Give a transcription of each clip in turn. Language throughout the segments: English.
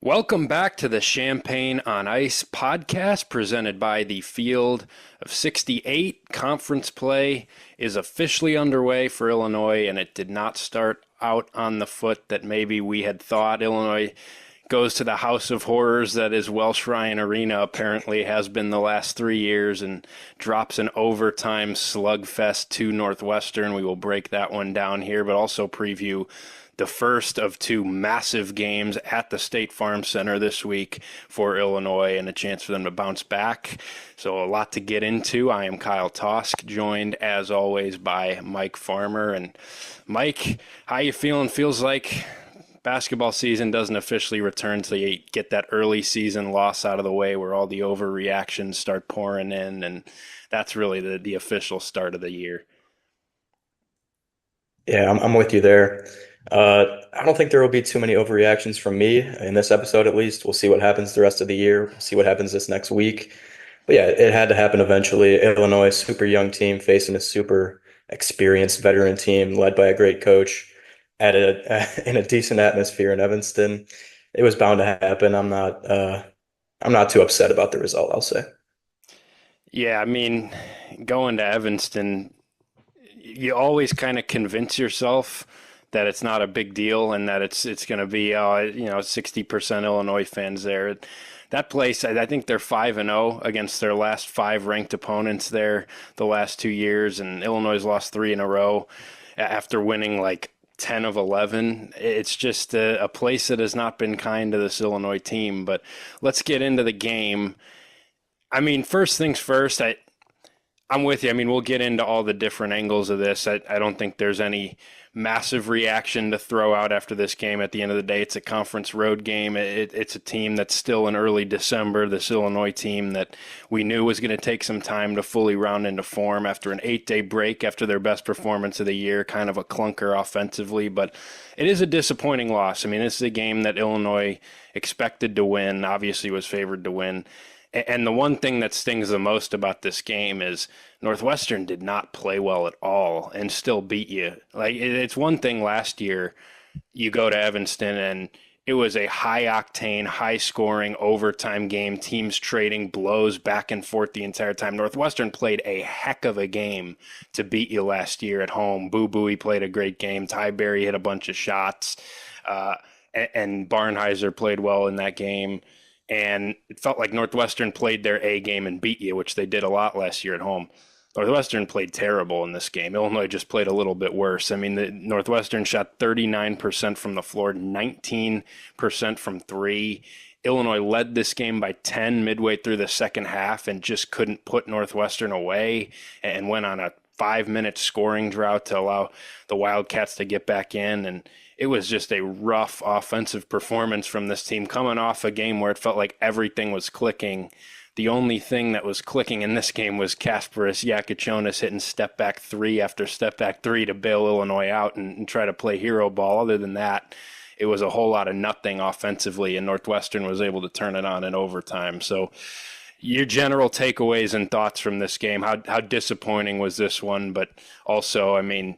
Welcome back to the Champagne on Ice podcast presented by the Field of 68. Conference play is officially underway for Illinois, and it did not start out on the foot that maybe we had thought. Illinois goes to the House of Horrors that is Welsh Ryan Arena, apparently has been the last 3 years, and drops an overtime slugfest to Northwestern. We will break that one down here, but also preview the first of two massive games at the State Farm Center this week for Illinois and a chance for them to bounce back. So a lot to get into. I am Kyle Tausk, joined as always by Mike Farmer. And Mike, how you feeling? Feels like basketball season doesn't officially return until you get that early season loss out of the way where all the overreactions start pouring in, and that's really the official start of the year. Yeah, I'm with you there. I don't think there will be too many overreactions from me in this episode, at least. We'll see what happens the rest of the year, see what happens this next week. But yeah, it had to happen eventually. Illinois, super young team facing a super experienced veteran team led by a great coach at in a decent atmosphere in Evanston. It was bound to happen. I'm not too upset about the result, I'll say. Yeah, I mean, going to Evanston, you always kind of convince yourself that it's not a big deal and that it's going to be 60% Illinois fans there. That place, I think they're 5-0 against their last five ranked opponents there the last 2 years, and Illinois has lost three in a row after winning like 10 of 11. It's just a place that has not been kind to this Illinois team. But let's get into the game. I mean, first things first, I'm with you. I mean, we'll get into all the different angles of this. I don't think there's any massive reaction to throw out after this game. At the end of the day, it's a conference road game. It's a team that's still in early December, this Illinois team that we knew was going to take some time to fully round into form after an 8-day break after their best performance of the year, kind of a clunker offensively. But it is a disappointing loss. I mean, this is a game that Illinois expected to win, obviously was favored to win. And the one thing that stings the most about this game is Northwestern did not play well at all and still beat you. Like, it's one thing last year, you go to Evanston and it was a high octane, high scoring overtime game, teams trading blows back and forth the entire time. Northwestern played a heck of a game to beat you last year at home. Boo Buie played a great game. Ty Berry hit a bunch of shots, and Barnheiser played well in that game. And it felt like Northwestern played their A game and beat you, which they did a lot last year at home. Northwestern played terrible in this game. Illinois just played a little bit worse. I mean, the Northwestern shot 39% from the floor, 19% from three. Illinois led this game by 10 midway through the second half and just couldn't put Northwestern away and went on a 5-minute scoring drought to allow the Wildcats to get back in. And it was just a rough offensive performance from this team coming off a game where it felt like everything was clicking. The only thing that was clicking in this game was Kasparas Yakuchonis hitting step back three after step back three to bail Illinois out and try to play hero ball. Other than that, it was a whole lot of nothing offensively, and Northwestern was able to turn it on in overtime. So your general takeaways and thoughts from this game, how disappointing was this one? But also, I mean,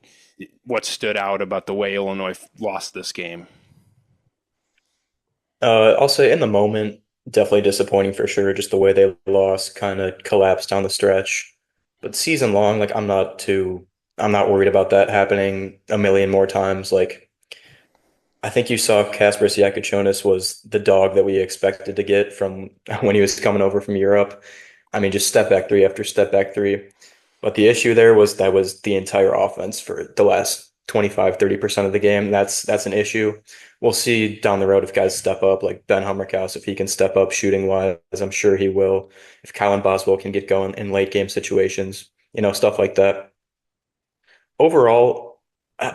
what stood out about the way Illinois lost this game? I'll say in the moment, definitely disappointing for sure. Just the way they lost kind of collapsed down the stretch. But season long, like I'm not worried about that happening a million more times. Like I think you saw Kasparas Yakuchonis was the dog that we expected to get from when he was coming over from Europe. I mean, just step back three after step back three. But the issue there was that was the entire offense for the last 25-30% of the game. That's an issue. We'll see down the road if guys step up, like Ben Hummerkaus, if he can step up shooting wise, I'm sure he will. If Kylan Boswell can get going in late game situations, stuff like that. Overall,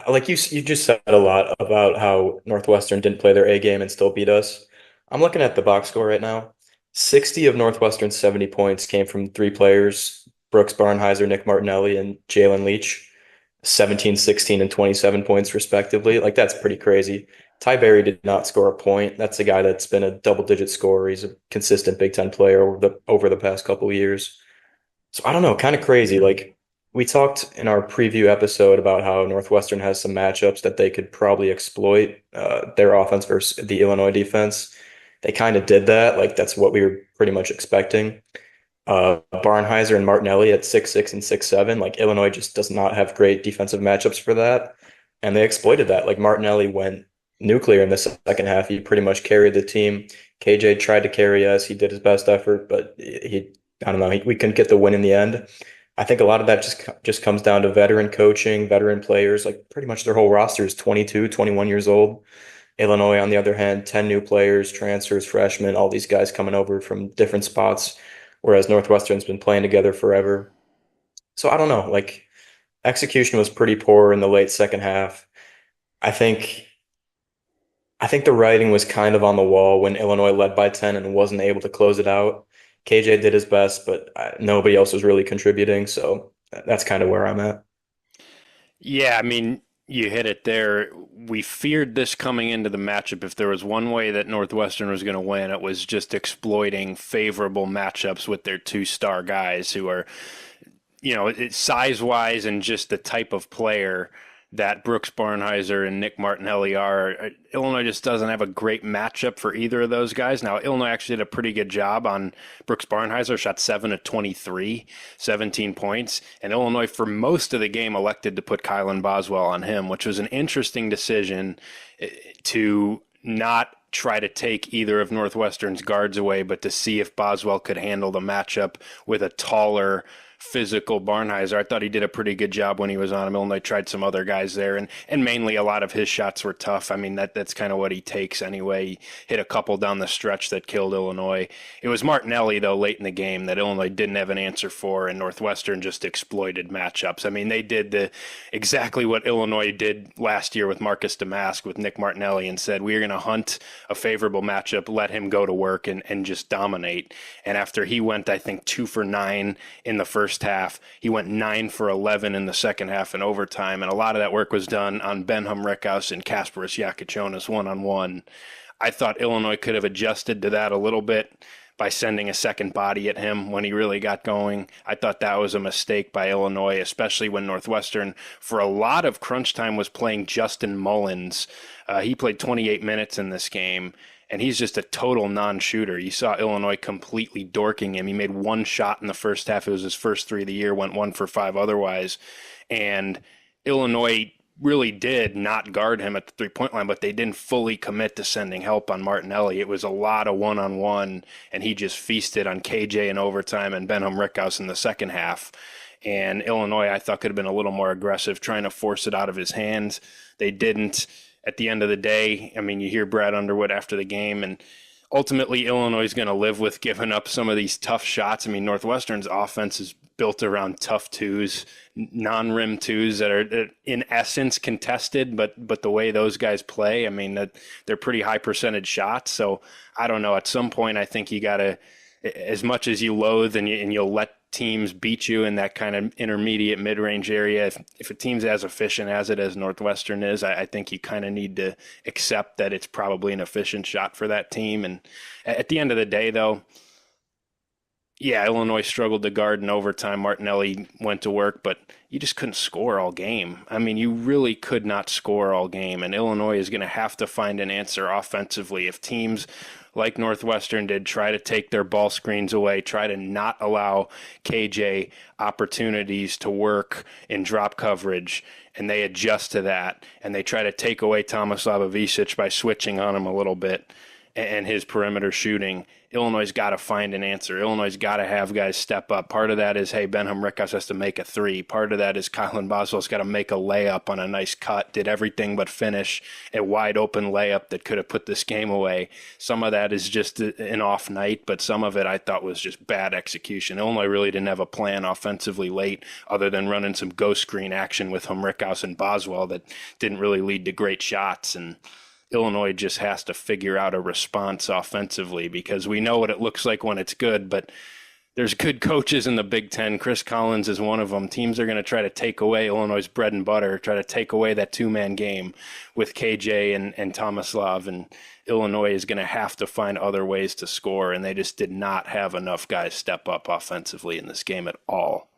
like you just said a lot about how Northwestern didn't play their A game and still beat us. I'm looking at the box score right now. 60 of Northwestern's 70 points came from three players, Brooks Barnheiser, Nick Martinelli, and Jalen Leach. 17, 16, and 27 points respectively. Like that's pretty crazy. Ty Berry did not score a point. That's a guy that's been a double-digit scorer. He's a consistent Big Ten player over the past couple of years. So I don't know, kind of crazy. Like we talked in our preview episode about how Northwestern has some matchups that they could probably exploit their offense versus the Illinois defense. they kind of did that. Like that's what we were pretty much expecting. Barnheiser and Martinelli at 6'6" and 6'7". Like Illinois just does not have great defensive matchups for that. And they exploited that. Like Martinelli went nuclear in the second half. He pretty much carried the team. KJ tried to carry us. He did his best effort, but I don't know, we couldn't get the win in the end. I think a lot of that just comes down to veteran coaching, veteran players. Like pretty much their whole roster is 22, 21 years old. Illinois, on the other hand, 10 new players, transfers, freshmen, all these guys coming over from different spots, whereas Northwestern's been playing together forever. So I don't know, like execution was pretty poor in the late second half. I think I think the writing was kind of on the wall when Illinois led by 10 and wasn't able to close it out. KJ did his best, but nobody else was really contributing, so that's kind of where I'm at. Yeah, I mean, you hit it there. We feared this coming into the matchup. If there was one way that Northwestern was going to win, it was just exploiting favorable matchups with their two-star guys who are, size-wise and just the type of player that Brooks Barnheiser and Nick Martinelli are. Illinois just doesn't have a great matchup for either of those guys. Now, Illinois actually did a pretty good job on Brooks Barnheiser, shot 7 of 23, 17 points. And Illinois, for most of the game, elected to put Kylan Boswell on him, which was an interesting decision to not try to take either of Northwestern's guards away, but to see if Boswell could handle the matchup with a taller, physical Barnheiser. I thought he did a pretty good job when he was on him. Illinois tried some other guys there, and mainly a lot of his shots were tough. I mean, that's kind of what he takes anyway. He hit a couple down the stretch that killed Illinois. It was Martinelli, though, late in the game that Illinois didn't have an answer for, and Northwestern just exploited matchups. I mean, they did exactly what Illinois did last year with Marcus Damask, with Nick Martinelli, and said, we're going to hunt a favorable matchup, let him go to work and just dominate. And after he went, I think, 2 for 9 in the first half. He went 9 for 11 in the second half in overtime, and a lot of that work was done on Benham Rickhouse and Kasparis Yakichonis one-on-one. I thought Illinois could have adjusted to that a little bit by sending a second body at him when he really got going. I thought that was a mistake by Illinois, especially when Northwestern, for a lot of crunch time, was playing Justin Mullins. He played 28 minutes in this game, and he's just a total non-shooter. You saw Illinois completely dorking him. He made one shot in the first half. It was his first 3 of the year, went 1 for 5 otherwise. And Illinois really did not guard him at the three-point line, but they didn't fully commit to sending help on Martinelli. It was a lot of one-on-one, and he just feasted on KJ in overtime and Benham Rickhouse in the second half. And Illinois, I thought, could have been a little more aggressive, trying to force it out of his hands. They didn't. At the end of the day, I mean, you hear Brad Underwood after the game, and ultimately Illinois is going to live with giving up some of these tough shots. I mean, Northwestern's offense is built around tough twos, non-rim twos that are in essence contested, but the way those guys play, I mean, that they're pretty high percentage shots. So I don't know. At some point, I think you got to, as much as you loathe and you'll let teams beat you in that kind of intermediate mid-range area. If a team's as efficient as it as Northwestern is, I think you kind of need to accept that it's probably an efficient shot for that team. And at the end of the day, though, yeah, Illinois struggled to guard in overtime. Martinelli went to work, but you just couldn't score all game. I mean, you really could not score all game, and Illinois is going to have to find an answer offensively. If teams like Northwestern did try to take their ball screens away, try to not allow KJ opportunities to work in drop coverage, and they adjust to that, and they try to take away Tomislav Ivicic by switching on him a little bit and his perimeter shooting, Illinois' got to find an answer. Illinois' got to have guys step up. Part of that is, hey, Benham Rickhouse has to make a three. Part of that is Kylan Boswell's got to make a layup on a nice cut, did everything but finish a wide open layup that could have put this game away. Some of that is just an off night, but some of it I thought was just bad execution. Illinois really didn't have a plan offensively late other than running some ghost screen action with Rickhouse and Boswell that didn't really lead to great shots. And Illinois just has to figure out a response offensively, because we know what it looks like when it's good, but there's good coaches in the Big Ten. Chris Collins is one of them. Teams are going to try to take away Illinois' bread and butter, try to take away that two-man game with KJ and Tomislav, and Illinois is going to have to find other ways to score, and they just did not have enough guys step up offensively in this game at all.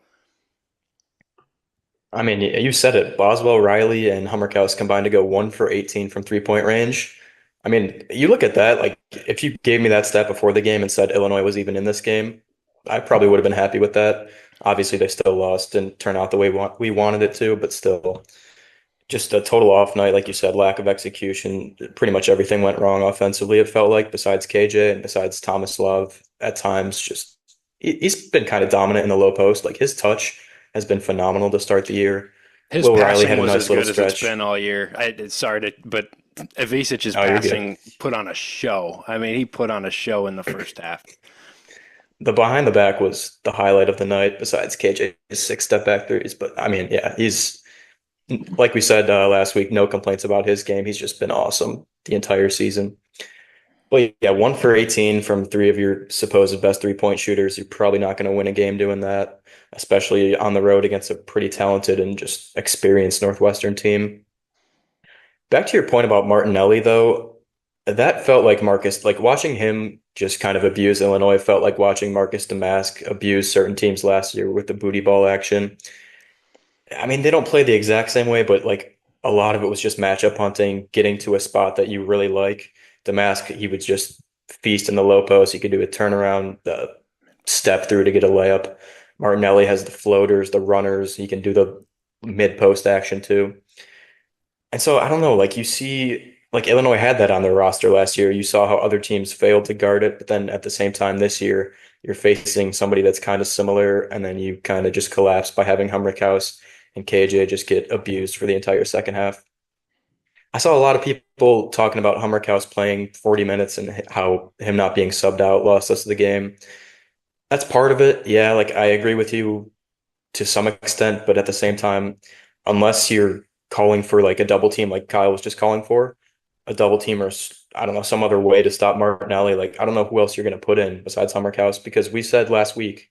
I mean, you said it. Boswell, Riley, and Hummerkaus combined to go 1 for 18 from three-point range. I mean, you look at that, like if you gave me that stat before the game and said Illinois was even in this game, I probably would have been happy with that. Obviously, they still lost and turned out the way we wanted it to, but still, just a total off night, like you said, lack of execution. Pretty much everything went wrong offensively, it felt like, besides KJ and besides Thomas Love at times. Just he's been kind of dominant in the low post. Like his touch has been phenomenal to start the year. His Will Riley passing had a was as nice little good as it's been stretch. all year. Sorry but Ivicic's Oh, you're good. passing put on a show. I mean, he put on a show in the first half. The behind the back was the highlight of the night, besides KJ's six step back threes. But I mean, yeah, he's like we said last week, no complaints about his game. He's just been awesome the entire season. Well, yeah, 1 for 18 from three of your supposed best 3-point shooters. You're probably not going to win a game doing that, especially on the road against a pretty talented and just experienced Northwestern team. Back to your point about Martinelli, though, that felt like Marcus, like watching him just kind of abuse Illinois felt like watching Marcus Damask abuse certain teams last year with the booty ball action. I mean, they don't play the exact same way, but like a lot of it was just matchup hunting, getting to a spot that you really like. Damask, he would just feast in the low post. He could do a turnaround, the step through to get a layup. Martinelli has the floaters, the runners. He can do the mid post action too. And so I don't know, like you see, like Illinois had that on their roster last year. You saw how other teams failed to guard it, but then at the same time this year, you're facing somebody that's kind of similar, and then you kind of just collapse by having Humrickhouse and KJ just get abused for the entire second half. I saw a lot of people talking about Humrickhouse playing 40 minutes and how him not being subbed out lost us the game. That's part of it. Yeah, like I agree with you to some extent, but at the same time, unless you're calling for like a double team, like Kyle was just calling for, a double team or I don't know, some other way to stop Martinelli, like I don't know who else you're going to put in besides Hummerhouse because we said last week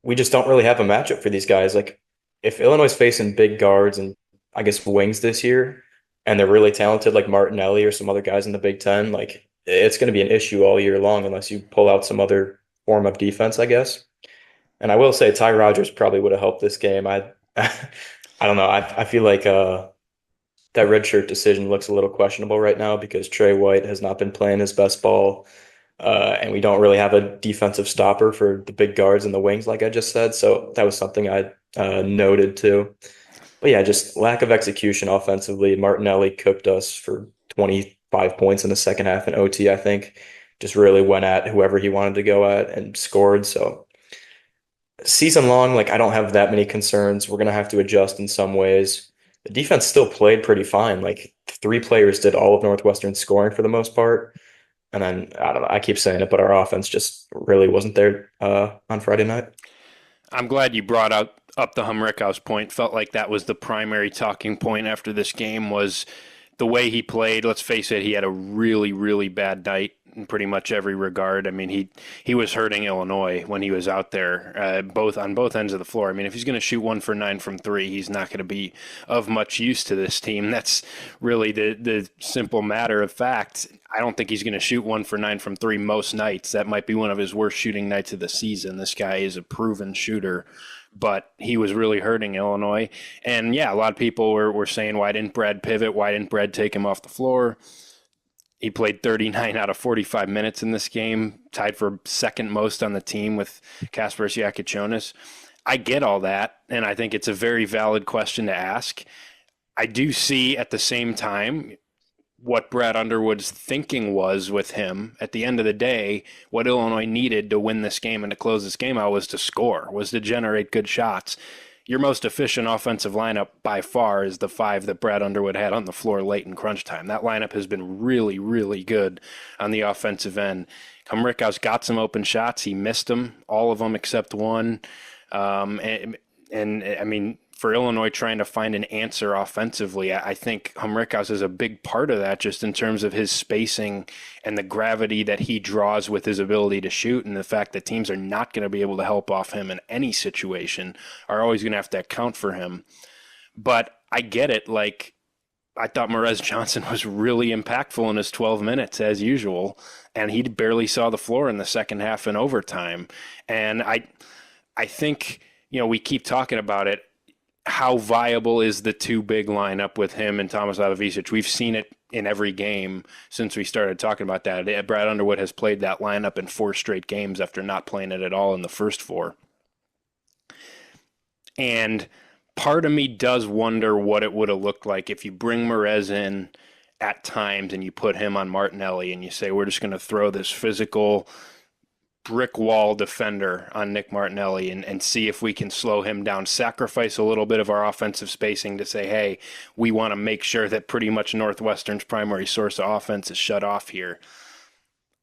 we just don't really have a matchup for these guys. Like if Illinois is facing big guards and I guess wings this year, and they're really talented like Martinelli or some other guys in the Big Ten, like it's going to be an issue all year long unless you pull out some other form of defense, I guess. And I will say Ty Rodgers probably would have helped this game. I don't know. I feel like that redshirt decision looks a little questionable right now because Trey White has not been playing his best ball. And we don't really have a defensive stopper for the big guards and the wings, like I just said. So that was something I noted too. But yeah, just lack of execution offensively. Martinelli cooked us for 25 points in the second half in OT, I think. Just really went at whoever he wanted to go at and scored. So season long, like I don't have that many concerns. We're gonna have to adjust in some ways. The defense still played pretty fine. Like three players did all of Northwestern's scoring for the most part. And then I don't know, I keep saying it, but our offense just really wasn't there on Friday night. I'm glad you brought up the Humrickhouse point. Felt like that was the primary talking point after this game was the way he played. Let's face it, he had a really, really bad night in pretty much every regard. I mean, he was hurting Illinois when he was out there, both on both ends of the floor. I mean, if he's going to shoot 1 for 9 from three, he's not going to be of much use to this team. That's really the simple matter of fact. I don't think he's going to shoot 1 for 9 from three most nights. That might be one of his worst shooting nights of the season. This guy is a proven shooter, but he was really hurting Illinois. And yeah, a lot of people were saying, why didn't Brad pivot? Why didn't Brad take him off the floor? He played 39 out of 45 minutes in this game, tied for second most on the team with Kasparas Jakiconis. I get all that, and I think it's a very valid question to ask. I do see at the same time what Brad Underwood's thinking was with him. At the end of the day, what Illinois needed to win this game and to close this game out was to score, was to generate good shots. Your most efficient offensive lineup by far is the five that Brad Underwood had on the floor late in crunch time. That lineup has been really, really good on the offensive end. Rickhouse got some open shots. He missed them, all of them except one. And I mean, for Illinois trying to find an answer offensively, I think Humrickhouse is a big part of that just in terms of his spacing and the gravity that he draws with his ability to shoot and the fact that teams are not going to be able to help off him in any situation, are always going to have to account for him. But I get it. Like, I thought Morez Johnson was really impactful in his 12 minutes as usual, and he barely saw the floor in the second half and overtime. And I think, you know, we keep talking about it. How viable is the two big lineup with him and Thomas Adavicic? We've seen it in every game since we started talking about that. Brad Underwood has played that lineup in 4 straight games after not playing it at all in the first 4. And part of me does wonder what it would have looked like if you bring Merez in at times and you put him on Martinelli and you say, we're just going to throw this physical brick wall defender on Nick Martinelli and see if we can slow him down, sacrifice a little bit of our offensive spacing to say, hey, we want to make sure that pretty much Northwestern's primary source of offense is shut off here.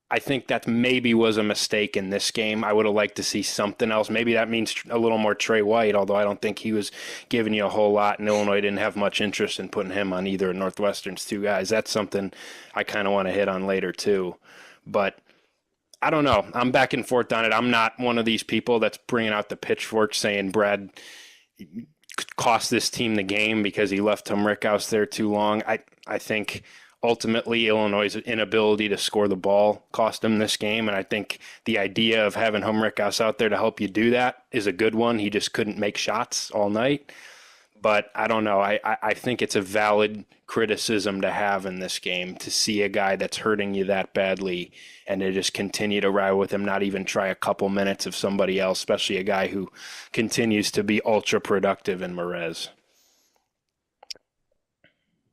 I think that maybe was a mistake in this game. I would have liked to see something else. Maybe that means a little more Trey White, although I don't think he was giving you a whole lot, and Illinois didn't have much interest in putting him on either of Northwestern's 2 guys. That's something I kind of want to hit on later too. But I don't know. I'm back and forth on it. I'm not one of these people that's bringing out the pitchfork saying Brad cost this team the game because he left Tom Rickhouse there too long. I think ultimately Illinois' inability to score the ball cost him this game, and I think the idea of having Rickhouse out there to help you do that is a good one. He just couldn't make shots all night. But I don't know. I think it's a valid criticism to have in this game, to see a guy that's hurting you that badly and to just continue to ride with him, not even try a couple minutes of somebody else, especially a guy who continues to be ultra productive in Merez.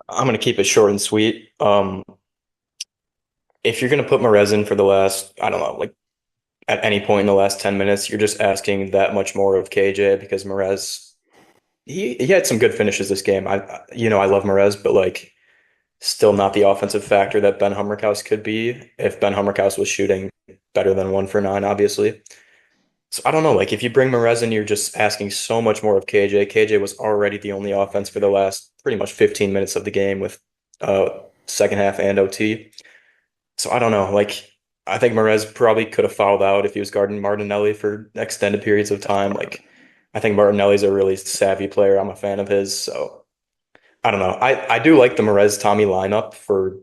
I'm going to keep it short and sweet. If you're going to put Merez in for the last, I don't know, like at any point in the last 10 minutes, you're just asking that much more of KJ because Merez, he had some good finishes this game. I love Merez, but like still not the offensive factor that Ben Hummerkaus could be if Ben Hummerkaus was shooting better than 1 for 9, obviously. So I don't know, like if you bring Merez in, you're just asking so much more of KJ. KJ was already the only offense for the last pretty much 15 minutes of the game with second half and OT. So I don't know, like I think Merez probably could have fouled out if he was guarding Martinelli for extended periods of time. Like I think Martinelli's a really savvy player. I'm a fan of his, so I don't know. I do like the Merez Tommy lineup for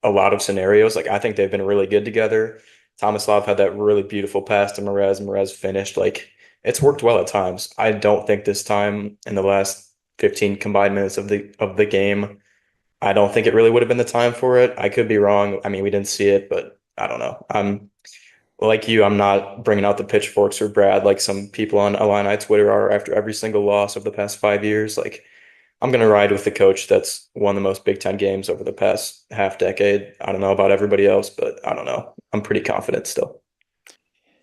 a lot of scenarios. Like I think they've been really good together. Tomislav had that really beautiful pass to Merez. Merez finished. Like it's worked well at times. I don't think this time in the last 15 combined minutes of the game, I don't think it really would have been the time for it. I could be wrong. I mean, we didn't see it, but I don't know. I'm like you. I'm not bringing out the pitchforks for Brad like some people on Illini Twitter are after every single loss of the past 5 years. Like I'm going to ride with the coach that's won the most Big Ten games over the past half decade. I don't know about everybody else, but I don't know. I'm pretty confident still.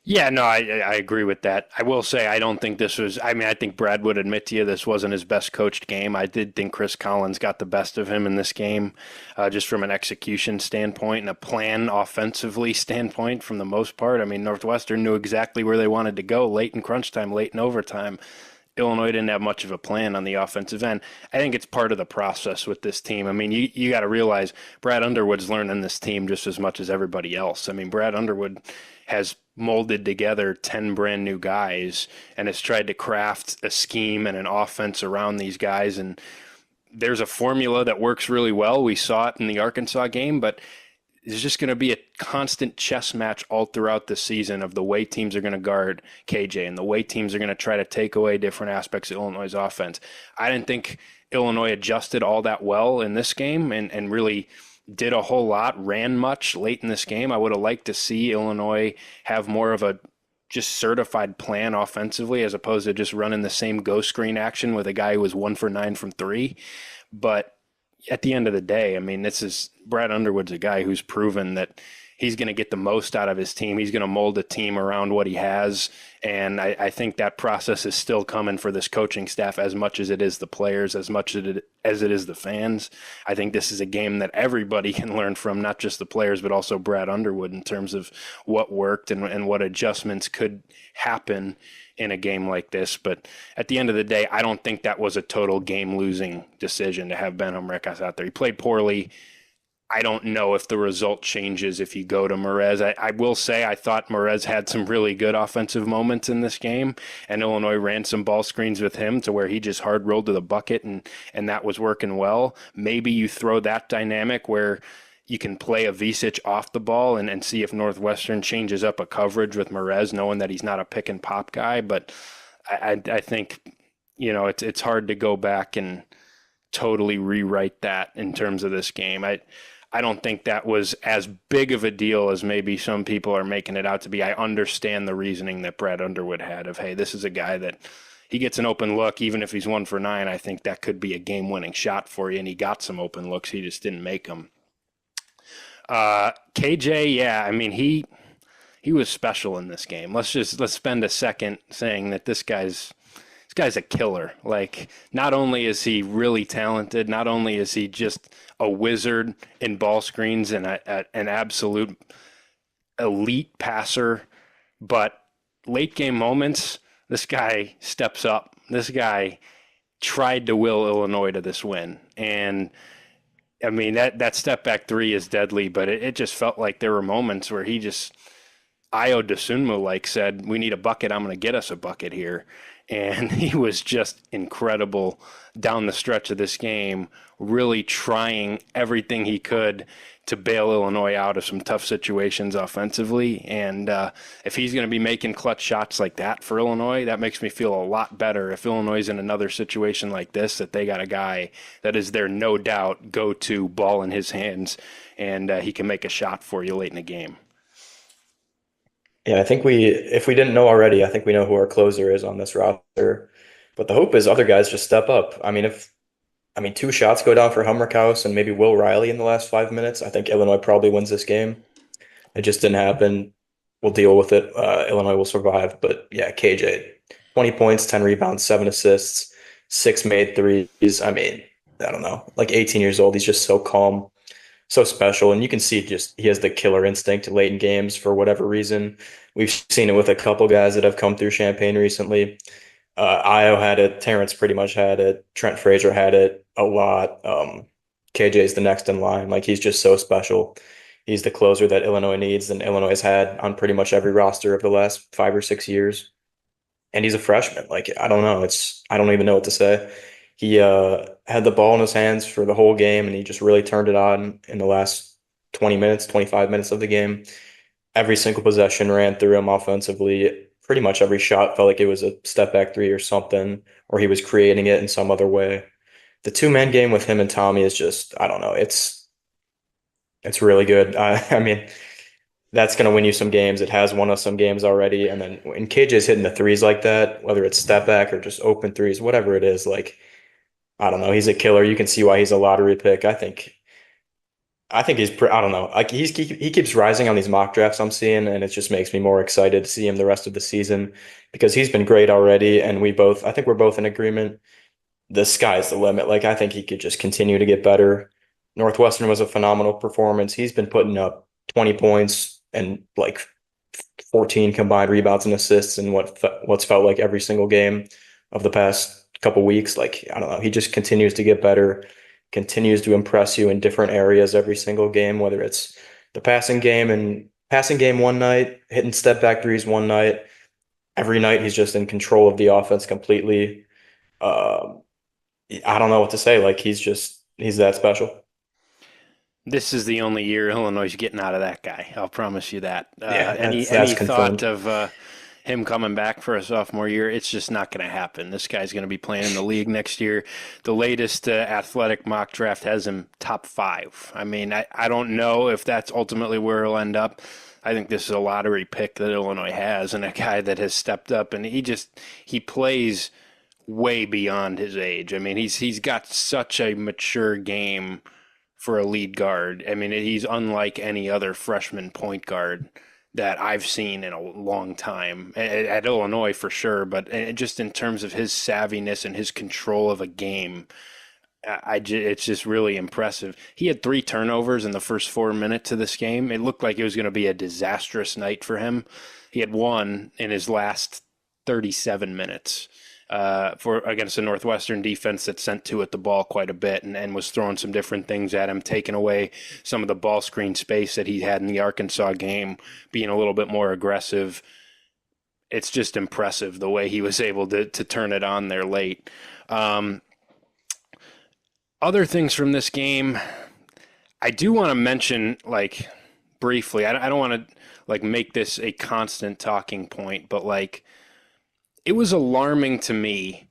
Yeah, no, I agree with that. I will say I don't think this was, I mean, I think Brad would admit to you this wasn't his best coached game. I did think Chris Collins got the best of him in this game, just from an execution standpoint and a plan offensively standpoint for the most part. I mean, Northwestern knew exactly where they wanted to go late in crunch time, late in overtime. Illinois didn't have much of a plan on the offensive end. I think it's part of the process with this team. I mean, you got to realize Brad Underwood's learning this team just as much as everybody else. I mean, Brad Underwood has molded together 10 brand new guys and has tried to craft a scheme and an offense around these guys. And there's a formula that works really well. We saw it in the Arkansas game, but there's just going to be a constant chess match all throughout the season of the way teams are going to guard KJ and the way teams are going to try to take away different aspects of Illinois' offense. I didn't think Illinois adjusted all that well in this game and really did a whole lot, ran much late in this game. I would have liked to see Illinois have more of a just certified plan offensively as opposed to just running the same go screen action with a guy who was 1 for 9 from 3. But at the end of the day, I mean, this is Brad Underwood's a guy who's proven that he's going to get the most out of his team. He's going to mold a team around what he has. And I think that process is still coming for this coaching staff as much as it is the players, as much as it is the fans. I think this is a game that everybody can learn from, not just the players, but also Brad Underwood in terms of what worked and what adjustments could happen in a game like this. But at the end of the day, I don't think that was a total game-losing decision to have Ben Humrekas out there. He played poorly. I don't know if the result changes if you go to Merez. I will say I thought Merez had some really good offensive moments in this game, and Illinois ran some ball screens with him to where he just hard rolled to the bucket, and that was working well. Maybe you throw that dynamic where you can play a Visic off the ball and see if Northwestern changes up a coverage with Merez, knowing that he's not a pick and pop guy. But I think, it's hard to go back and totally rewrite that in terms of this game. I don't think that was as big of a deal as maybe some people are making it out to be. I understand the reasoning that Brad Underwood had of, hey, this is a guy that he gets an open look, even if he's 1 for 9. I think that could be a game-winning shot for you, and he got some open looks. He just didn't make them. KJ, yeah, I mean, he was special in this game. Let's spend a second saying that this guy's a killer. Like, not only is he really talented, not only is he just a wizard in ball screens and an absolute elite passer, but late game moments, this guy steps up. This guy tried to will Illinois to this win. And I mean, that step back three is deadly, but it just felt like there were moments where he just, Io DeSunmu, like, said, we need a bucket. I'm going to get us a bucket here. And he was just incredible down the stretch of this game, really trying everything he could to bail Illinois out of some tough situations offensively. And if he's going to be making clutch shots like that for Illinois, that makes me feel a lot better. If Illinois is in another situation like this, that they got a guy that is their no doubt go-to ball in his hands, and he can make a shot for you late in the game. Yeah, I think if we didn't know already, I think we know who our closer is on this roster. But the hope is other guys just step up. I mean, 2 shots go down for Hummerkaus and maybe Will Riley in the last 5 minutes, I think Illinois probably wins this game. It just didn't happen. We'll deal with it. Illinois will survive. But yeah, KJ, 20 points, 10 rebounds, 7 assists, 6 made threes. I mean, I don't know, like 18 years old. He's just so calm, so special. And you can see just he has the killer instinct late in games for whatever reason. We've seen it with a couple guys that have come through Champaign recently. Io had it. Terrence pretty much had it. Trent Frazier had it a lot. KJ's the next in line. Like, he's just so special. He's the closer that Illinois needs and Illinois has had on pretty much every roster of the last 5 or 6 years. And he's a freshman. Like, I don't know. I don't even know what to say. He had the ball in his hands for the whole game, and he just really turned it on in the last 20 minutes, 25 minutes of the game. Every single possession ran through him offensively. Pretty much every shot felt like it was a step back three or something, or he was creating it in some other way. The 2-man game with him and Tommy is just, I don't know, it's really good. I mean, that's going to win you some games. It has won us some games already. And then when KJ's hitting the threes like that, whether it's step back or just open threes, whatever it is, like, I don't know, he's a killer. You can see why he's a lottery pick. I think I don't know. Like, he keeps rising on these mock drafts I'm seeing, and it just makes me more excited to see him the rest of the season because he's been great already. And I think we're both in agreement. The sky's the limit. Like, I think he could just continue to get better. Northwestern was a phenomenal performance. He's been putting up 20 points and like 14 combined rebounds and assists in what's felt like every single game of the past couple weeks. Like, I don't know. He just continues to get better, continues to impress you in different areas every single game, whether it's the passing game one night, hitting step back threes one night. Every night he's just in control of the offense completely. I don't know what to say. Like, he's that special. This is the only year Illinois is getting out of that guy. I'll promise you that. Yeah, Any that's thought confirmed. of him coming back for a sophomore year? It's just not going to happen. This guy's going to be playing in the league next year. The latest athletic mock draft has him top 5. I mean, I don't know if that's ultimately where he'll end up. I think this is a lottery pick that Illinois has, and a guy that has stepped up, and he plays way beyond his age. I mean, he's got such a mature game for a lead guard. I mean, he's unlike any other freshman point guard that I've seen in a long time at Illinois for sure. But just in terms of his savviness and his control of a game, it's just really impressive. He had 3 turnovers in the first 4 minutes of this game. It looked like it was going to be a disastrous night for him. He had 1 in his last 37 minutes. For against a Northwestern defense that sent to it the ball quite a bit and was throwing some different things at him, taking away some of the ball screen space that he had in the Arkansas game, being a little bit more aggressive. It's just impressive the way he was able to turn it on there late. Other things from this game, I do want to mention, like, briefly. I don't want to like make this a constant talking point, but like, it was alarming to me,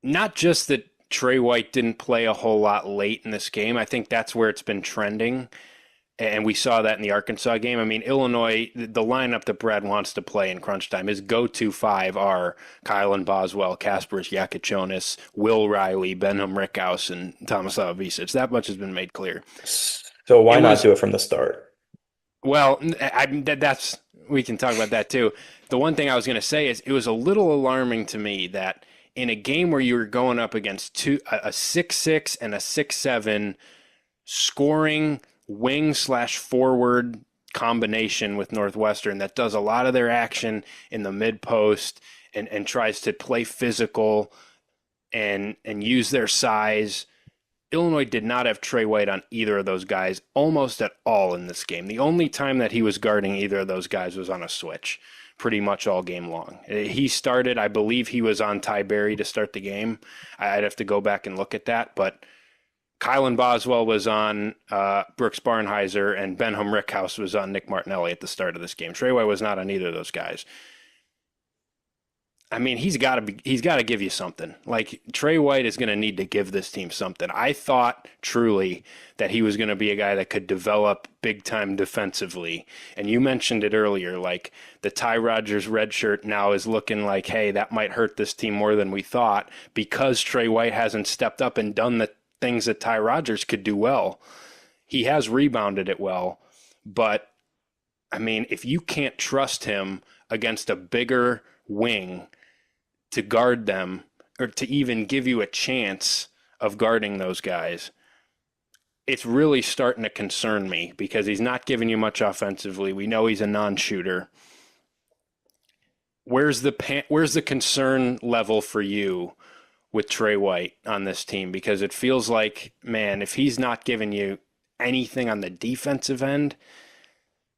not just that Trey White didn't play a whole lot late in this game. I think that's where it's been trending. And we saw that in the Arkansas game. I mean, Illinois, the lineup that Brad wants to play in crunch time, his go-to five are Kylan Boswell, Kasparis Yakichonis, Will Riley, Benham Rickhouse, and Thomas Avicic. That much has been made clear. So why It not was, do it from the start? well, that's, we can talk about that too. The one thing I was going to say is it was a little alarming to me that in a game where you were going up against a 6'6" and a 6'7" scoring wing/forward combination with Northwestern that does a lot of their action in the mid post and tries to play physical and use their size. Illinois did not have Trey White on either of those guys almost at all in this game. The only time that he was guarding either of those guys was on a switch, pretty much all game long. He started, I believe he was on Ty Berry to start the game. I'd have to go back and look at that, but Kylan Boswell was on Brooks Barnheiser, and Benham Rickhouse was on Nick Martinelli at the start of this game. Trey White was not on either of those guys. I mean, he's got to give you something. Like, Trey White is going to need to give this team something. I thought truly that he was going to be a guy that could develop big time defensively. And you mentioned it earlier, like the Ty Rodgers red shirt now is looking like, hey, that might hurt this team more than we thought because Trey White hasn't stepped up and done the things that Ty Rodgers could do well. He has rebounded it well, but I mean, if you can't trust him against a bigger wing to guard them or to even give you a chance of guarding those guys, it's really starting to concern me because he's not giving you much offensively. We know he's a non-shooter. Where's the concern level for you with Trey White on this team? Because it feels like, man, if he's not giving you anything on the defensive end,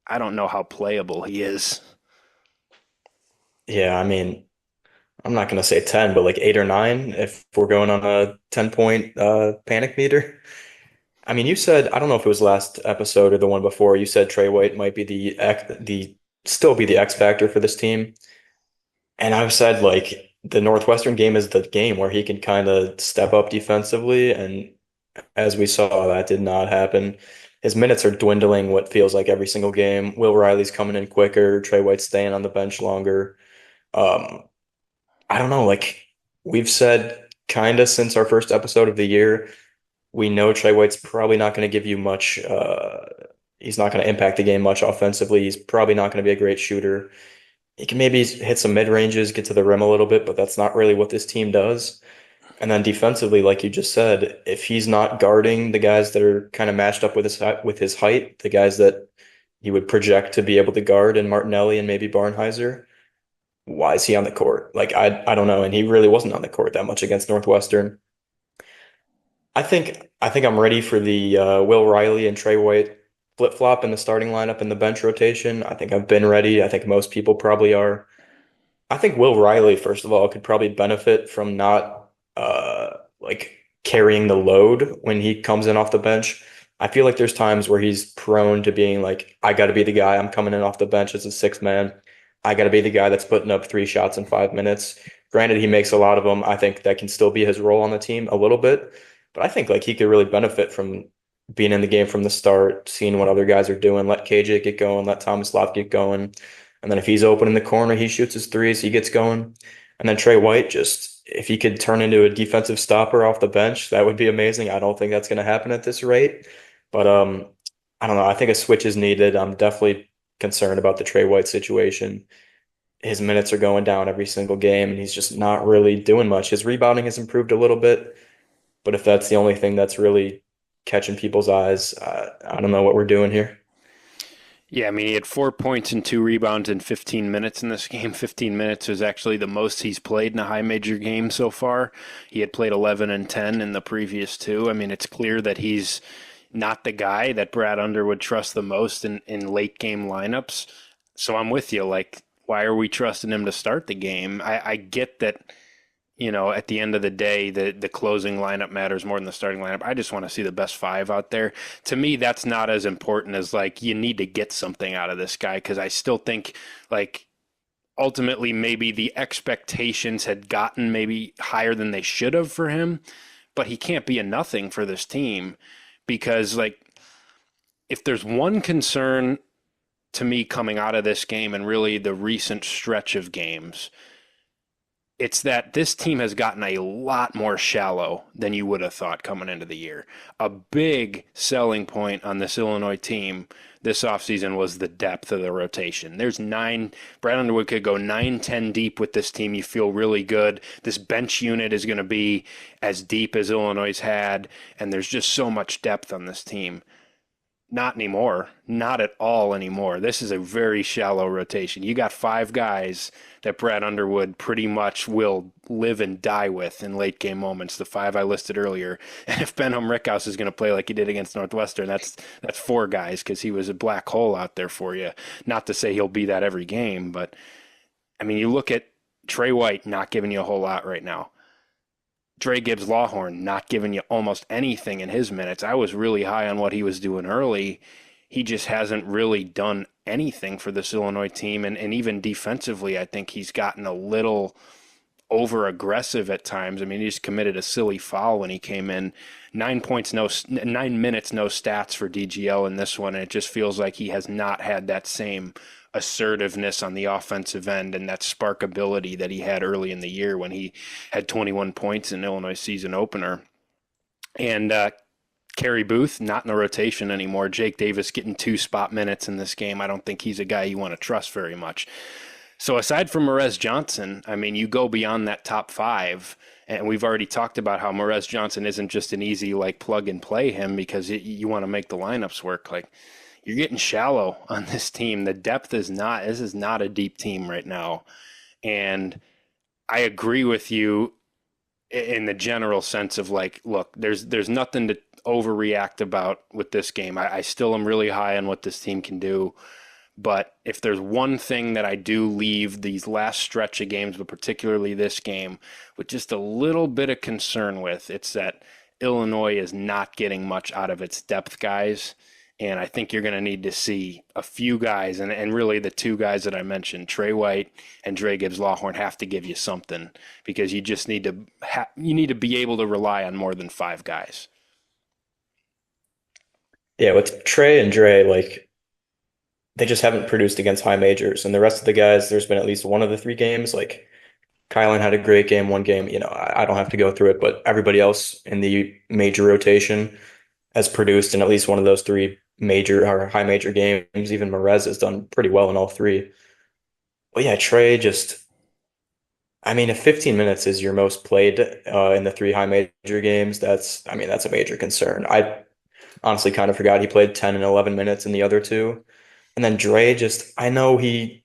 I don't know how playable he is. Yeah, I mean, I'm not going to say 10, but like 8 or 9 if we're going on a 10-point panic meter. I mean, you said, I don't know if it was last episode or the one before, you said Trey White might be the still be the X factor for this team. And I've said like the Northwestern game is the game where he can kind of step up defensively. And as we saw, that did not happen. His minutes are dwindling what feels like every single game. Will Riley's coming in quicker, Trey White's staying on the bench longer. Um, I don't know, like we've said kind of since our first episode of the year, we know Trey White's probably not going to give you much. He's not going to impact the game much offensively. He's probably not going to be a great shooter. He can maybe hit some mid ranges, get to the rim a little bit, but that's not really what this team does. And then defensively, like you just said, if he's not guarding the guys that are kind of matched up with his height, the guys that he would project to be able to guard, and Martinelli and maybe Barnheiser, why is he on the court? Like I don't know, and he really wasn't on the court that much against Northwestern. I think I'm ready for the Will Riley and Trey White flip-flop in the starting lineup and the bench rotation. I think I've been ready. I think most people probably are. I think Will Riley, first of all, could probably benefit from not like carrying the load when he comes in off the bench. I feel like there's times where he's prone to being like, I got to be the guy. I'm coming in off the bench as a sixth man. I got to be the guy that's putting up 3 shots in 5 minutes. Granted, he makes a lot of them. I think that can still be his role on the team a little bit. But I think like he could really benefit from being in the game from the start, seeing what other guys are doing. Let KJ get going, let Thomas Love get going. And then if he's open in the corner, he shoots his threes, he gets going. And then Trey White, just if he could turn into a defensive stopper off the bench, that would be amazing. I don't think that's going to happen at this rate. But I don't know. I think a switch is needed. I'm definitely concerned about the Trey White situation. His minutes are going down every single game, and he's just not really doing much. His rebounding has improved a little bit, but if that's the only thing that's really catching people's eyes, I don't know what we're doing here. Yeah, I mean, he had 4 points and 2 rebounds in 15 minutes in this game. 15 minutes is actually the most he's played in a high major game so far. He had played 11 and 10 in the previous two. I mean, it's clear that he's not the guy that Brad Under would trust the most in late game lineups. So I'm with you. Like, why are we trusting him to start the game? I get that, at the end of the day, the closing lineup matters more than the starting lineup. I just want to see the best five out there. To me, that's not as important as, like, you need to get something out of this guy, because I still think, like, ultimately maybe the expectations had gotten maybe higher than they should have for him. but he can't be a nothing for this team because, like, if there's one concern to me coming out of this game and really the recent stretch of games, it's that this team has gotten a lot more shallow than you would have thought coming into the year. A big selling point on this Illinois team this offseason was the depth of the rotation. There's nine, Brad Underwood could go 9, 10 deep with this team. You feel really good. This bench unit is going to be as deep as Illinois' had, and there's just so much depth on this team. Not anymore. Not at all anymore. This is a very shallow rotation. You got five guys that Brad Underwood pretty much will live and die with in late game moments, the five I listed earlier. And if Benham Rickhouse is going to play like he did against Northwestern, that's four guys because he was a black hole out there for you. Not to say he'll be that every game, but I mean, you look at Trey White not giving you a whole lot right now. Dre Gibbs Lawhorn not giving you almost anything in his minutes. I was really high on what he was doing early. He just hasn't really done anything for this Illinois team. And even defensively, I think he's gotten a little over aggressive at times. I mean, he just committed a silly foul when he came in. 9 points, 9 minutes, no stats for DGL in this one. And it just feels like he has not had that same assertiveness on the offensive end and that spark ability that he had early in the year when he had 21 points in Illinois season opener. And Kerry Booth, not in the rotation anymore. Jake Davis getting 2 spot minutes in this game. I don't think he's a guy you want to trust very much. So aside from Morez Johnson, I mean, you go beyond that top 5, and we've already talked about how Morez Johnson isn't just an easy like plug and play him because you want to make the lineups work. Like, you're getting shallow on this team. The depth is not, this is not a deep team right now. And I agree with you in the general sense of like, look, there's nothing to overreact about with this game. I still am really high on what this team can do. But if there's one thing that I do leave these last stretch of games, but particularly this game, with just a little bit of concern with, it's that Illinois is not getting much out of its depth guys. And I think you're going to need to see a few guys, and really the two guys that I mentioned, Trey White and Dre Gibbs Lawhorn, have to give you something because you just need to be able to rely on more than 5 guys. Yeah, with Trey and Dre, like they just haven't produced against high majors, and the rest of the guys, there's been at least one of the 3 games. Like Kylan had a great game, one game. I don't have to go through it, but everybody else in the major rotation has produced in at least one of those 3 major or high major games. Even Morez has done pretty well in all 3. But yeah, Trey just, I mean, if 15 minutes is your most played in the 3 high major games, that's a major concern. I honestly kind of forgot he played 10 and 11 minutes in the other 2. And then Dre just, I know he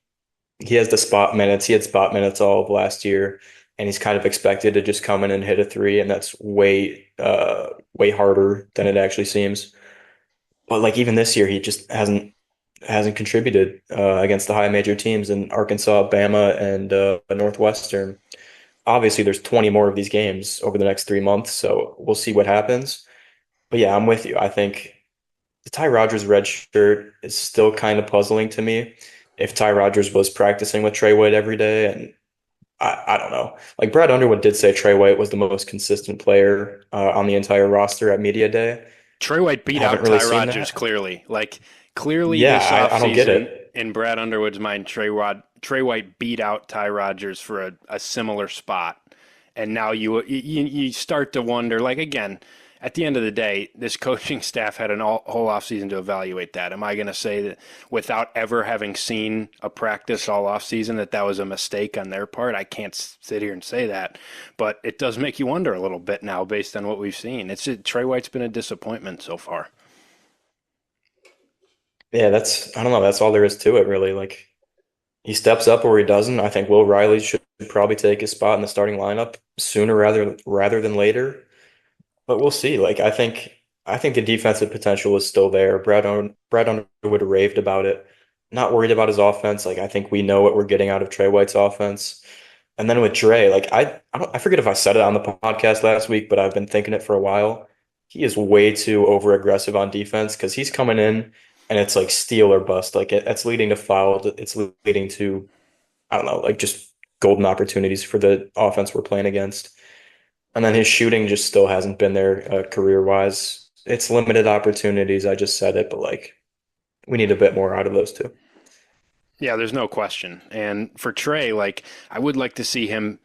has the spot minutes. He had spot minutes all of last year, and he's kind of expected to just come in and hit a 3, and that's way harder than it actually seems. But like even this year, he just hasn't contributed against the high major teams in Arkansas, Bama, and Northwestern. Obviously, there's 20 more of these games over the next 3 months, so we'll see what happens. But yeah, I'm with you. I think the Ty Rodgers red shirt is still kind of puzzling to me. If Ty Rodgers was practicing with Trey White every day, and I don't know. Like Brad Underwood did say Trey White was the most consistent player on the entire roster at Media Day. Trey White I beat haven't out really Ty seen Rodgers that. clearly. Like, clearly Yeah, this I don't get offseason, it. in Brad Underwood's mind, Trey White beat out Ty Rodgers for a similar spot. And now you start to wonder, like, again, at the end of the day, this coaching staff had whole offseason to evaluate that. Am I going to say that without ever having seen a practice all offseason that was a mistake on their part? I can't sit here and say that, but it does make you wonder a little bit now based on what we've seen. Trey White's been a disappointment so far. Yeah, I don't know, that's all there is to it really. Like he steps up or he doesn't. I think Will Riley should probably take his spot in the starting lineup sooner rather than later. But we'll see. Like I think the defensive potential is still there. Brad Underwood raved about it. Not worried about his offense. Like I think we know what we're getting out of Trey White's offense. And then with Dre, like I forget if I said it on the podcast last week, but I've been thinking it for a while. He is way too over aggressive on defense because he's coming in and it's like steal or bust. Like it's leading to fouls. It's leading to I don't know, like just golden opportunities for the offense we're playing against. And then his shooting just still hasn't been there career-wise. It's limited opportunities. I just said it, but like we need a bit more out of those two. Yeah, there's no question. And for Trey, like I would like to see him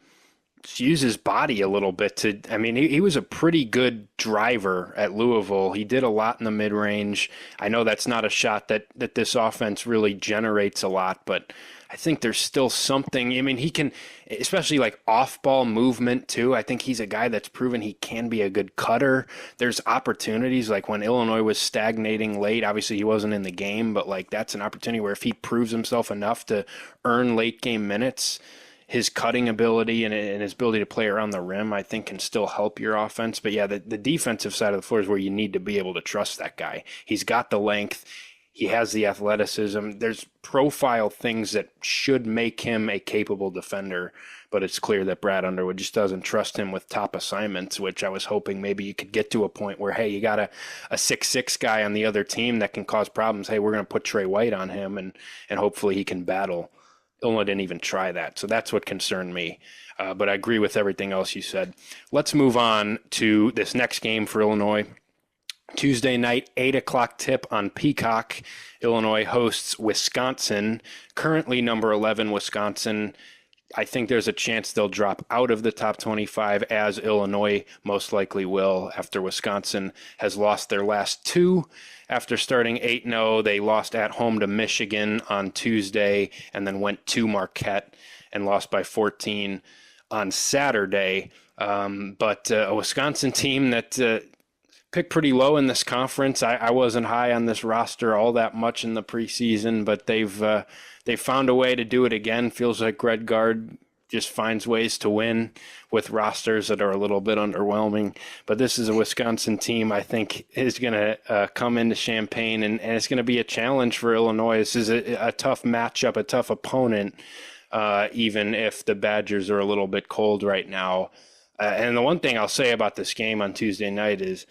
use his body a little bit to, I mean, he was a pretty good driver at Louisville. He did a lot in the mid range. I know that's not a shot that this offense really generates a lot, but I think there's still something. I mean, he can, especially like off ball movement too. I think he's a guy that's proven he can be a good cutter. There's opportunities like when Illinois was stagnating late, obviously he wasn't in the game, but like that's an opportunity where if he proves himself enough to earn late game minutes, his cutting ability and his ability to play around the rim, I think, can still help your offense. But yeah, the defensive side of the floor is where you need to be able to trust that guy. He's got the length. He has the athleticism. There's profile things that should make him a capable defender, but it's clear that Brad Underwood just doesn't trust him with top assignments, which I was hoping maybe you could get to a point where, hey, you got a 6'6" guy on the other team that can cause problems. Hey, we're going to put Trey White on him, and hopefully he can battle. Illinois didn't even try that. So that's what concerned me. But I agree with everything else you said. Let's move on to this next game for Illinois. Tuesday night, 8 o'clock tip on Peacock. Illinois hosts Wisconsin. Currently number 11, Wisconsin. I think there's a chance they'll drop out of the top 25, as Illinois most likely will after Wisconsin has lost their last two. After starting 8-0, they lost at home to Michigan on Tuesday and then went to Marquette and lost by 14 on Saturday. But a Wisconsin team that picked pretty low in this conference. I wasn't high on this roster all that much in the preseason, but they've found a way to do it again. Feels like Red Guard just finds ways to win with rosters that are a little bit underwhelming. But this is a Wisconsin team I think is going to come into Champaign, and it's going to be a challenge for Illinois. This is a tough matchup, a tough opponent, even if the Badgers are a little bit cold right now. And the one thing I'll say about this game on Tuesday night is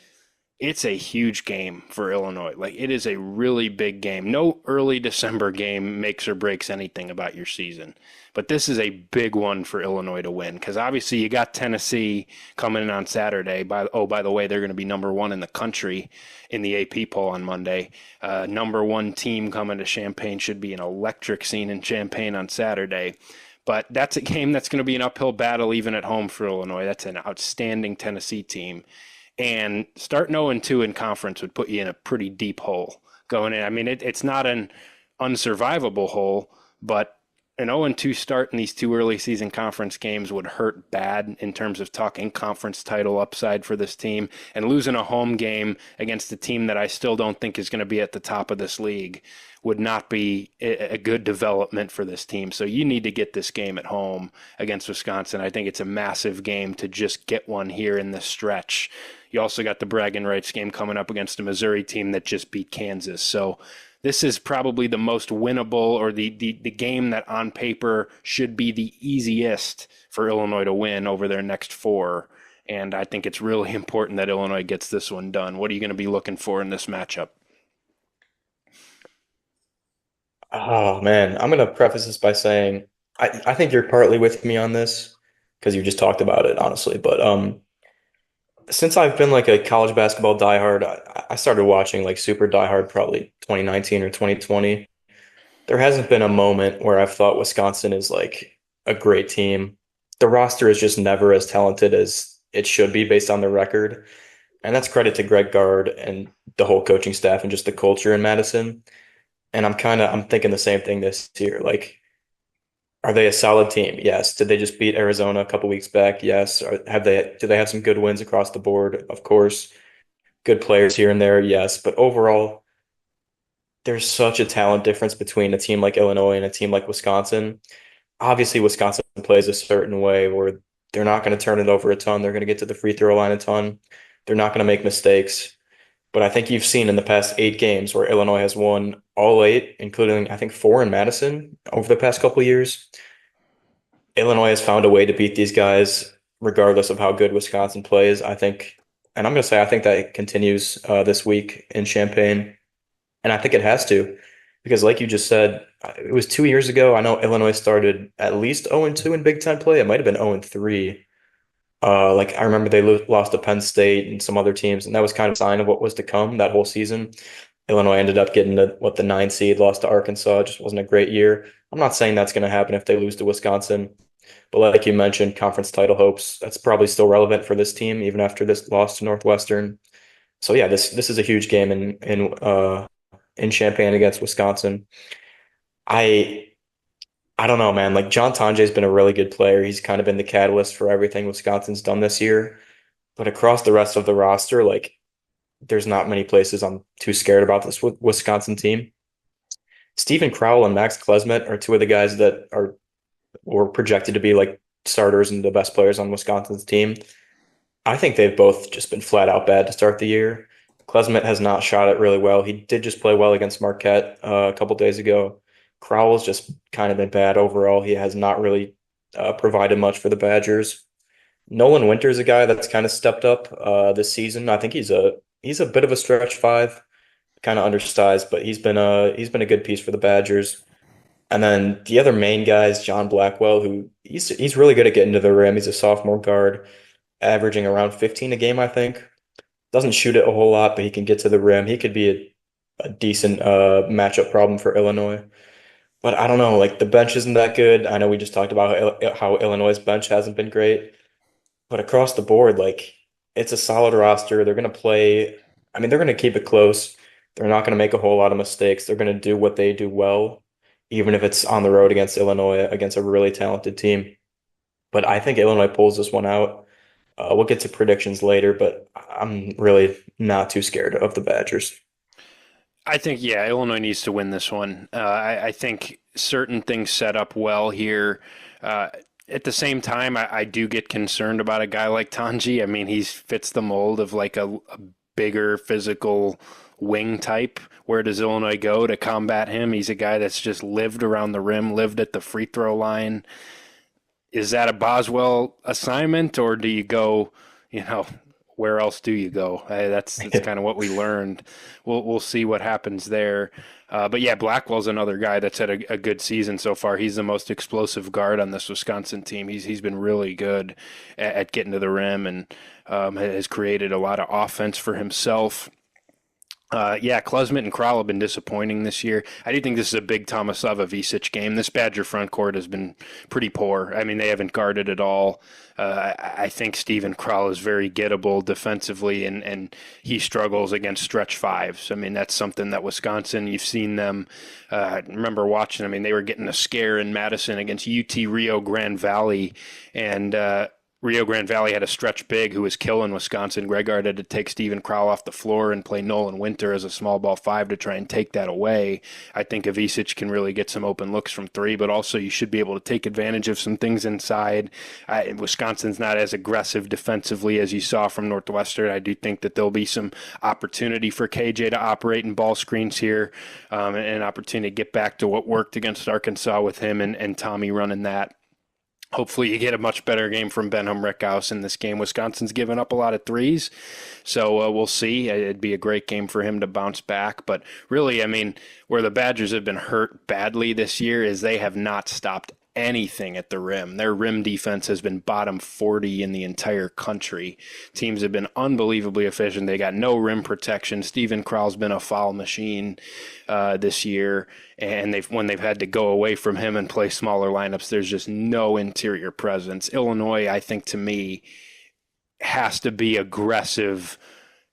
it's a huge game for Illinois. Like, it is a really big game. No early December game makes or breaks anything about your season. But this is a big one for Illinois to win, because obviously you got Tennessee coming in on Saturday. By the way, they're going to be number one in the country in the AP poll on Monday. Number one team coming to Champaign. Should be an electric scene in Champaign on Saturday. But that's a game that's going to be an uphill battle even at home for Illinois. That's an outstanding Tennessee team. And starting 0-2 in conference would put you in a pretty deep hole going in. I mean, it's not an unsurvivable hole, but an 0-2 start in these two early season conference games would hurt bad in terms of talking conference title upside for this team. And losing a home game against a team that I still don't think is going to be at the top of this league would not be a good development for this team. So you need to get this game at home against Wisconsin. I think it's a massive game to just get one here in this stretch. You also got the bragging rights game coming up against a Missouri team that just beat Kansas. So this is probably the most winnable, or the game that on paper should be the easiest for Illinois to win over their next four. And I think it's really important that Illinois gets this one done. What are you going to be looking for in this matchup? Oh man, I'm gonna preface this by saying I think you're partly with me on this because you just talked about it, honestly. But since I've been like a college basketball diehard, I started watching like super diehard probably 2019 or 2020. There hasn't been a moment where I've thought Wisconsin is like a great team. The roster is just never as talented as it should be based on the record. And that's credit to Greg Gard and the whole coaching staff and just the culture in Madison. And I'm thinking the same thing this year. Like, are they a solid team? Yes. Did they just beat Arizona a couple weeks back? Yes. Do they have some good wins across the board? Of course. Good players here and there, yes. But overall, there's such a talent difference between a team like Illinois and a team like Wisconsin. Obviously, Wisconsin plays a certain way where they're not going to turn it over a ton. They're going to get to the free throw line a ton. They're not going to make mistakes. But I think you've seen in the past 8 games where Illinois has won all 8, including I think 4 in Madison over the past couple of years. Illinois has found a way to beat these guys regardless of how good Wisconsin plays. I think, and I'm going to say I think that it continues this week in Champaign, and I think it has to because, like you just said, it was 2 years ago. I know Illinois started at least 0-2 in Big Ten play. It might have been 0-3. Like I remember they lost to Penn State and some other teams, and that was kind of a sign of what was to come that whole season. Illinois ended up getting the 9 seed, lost to Arkansas. It just wasn't a great year. I'm not saying that's going to happen if they lose to Wisconsin, but like you mentioned, conference title hopes, that's probably still relevant for this team even after this loss to Northwestern. So yeah, this is a huge game in Champaign against Wisconsin. I I don't know, man. Like John Tanje's been a really good player. He's kind of been the catalyst for everything Wisconsin's done this year. But across the rest of the roster, like there's not many places I'm too scared about this Wisconsin team. Stephen Crowell and Max Klesmet are two of the guys that are were projected to be like starters and the best players on Wisconsin's team. I think they've both just been flat out bad to start the year. Klesmet has not shot it really well. He did just play well against Marquette a couple days ago. Crowell's just kind of been bad overall. He has not really provided much for the Badgers. Nolan Winter's a guy that's kind of stepped up this season. I think he's a bit of a stretch five, kind of undersized, but he's been a good piece for the Badgers. And then the other main guy is John Blackwell, who he's really good at getting to the rim. He's a sophomore guard, averaging around 15 a game, I think. Doesn't shoot it a whole lot, but he can get to the rim. He could be a decent matchup problem for Illinois. But I don't know, like the bench isn't that good. I know we just talked about how Illinois' bench hasn't been great, but across the board, like it's a solid roster. They're going to play, I mean, they're going to keep it close. They're not going to make a whole lot of mistakes. They're going to do what they do well, even if it's on the road against Illinois, against a really talented team. But I think Illinois pulls this one out. We'll get to predictions later, but I'm really not too scared of the Badgers. I think, yeah, Illinois needs to win this one. I think certain things set up well here. Uh, at the same time, I do get concerned about a guy like Tanji. I mean, he fits the mold of like a bigger physical wing type. Where does Illinois go to combat him? He's a guy that's just lived around the rim, lived at the free throw line. Is that a Boswell assignment, or do you go, you know, where else do you go? That's kind of what we learned. We'll see what happens there. But yeah, Blackwell's another guy that's had a good season so far. He's the most explosive guard on this Wisconsin team. He's been really good at getting to the rim and has created a lot of offense for himself. Yeah, Klesmet and Kral have been disappointing this year. I do think this is a big Tomasava Visic game. This Badger front court has been pretty poor. I mean, they haven't guarded at all. I think Steven Kral is very gettable defensively, and he struggles against stretch fives. I mean, that's something that Wisconsin, you've seen them. I remember watching, I mean, they were getting a scare in Madison against UT Rio Grande Valley, and Rio Grande Valley had a stretch big who was killing Wisconsin. Gregard had to take Steven Crowell off the floor and play Nolan Winter as a small ball five to try and take that away. I think Ivisic can really get some open looks from three, but also you should be able to take advantage of some things inside. Wisconsin's not as aggressive defensively as you saw from Northwestern. I do think that there'll be some opportunity for KJ to operate in ball screens here, and an opportunity to get back to what worked against Arkansas with him and Tommy running that. Hopefully you get a much better game from Benham Rickhouse in this game. Wisconsin's given up a lot of threes, so we'll see. It'd be a great game for him to bounce back. But really, I mean, where the Badgers have been hurt badly this year is they have not stopped anything at the rim. Their rim defense has been bottom 40 in the entire country. Teams have been unbelievably efficient. They got no rim protection. Steven Kral's been a foul machine this year, and when they've had to go away from him and play smaller lineups, there's just no interior presence. Illinois, I think, to me, has to be aggressive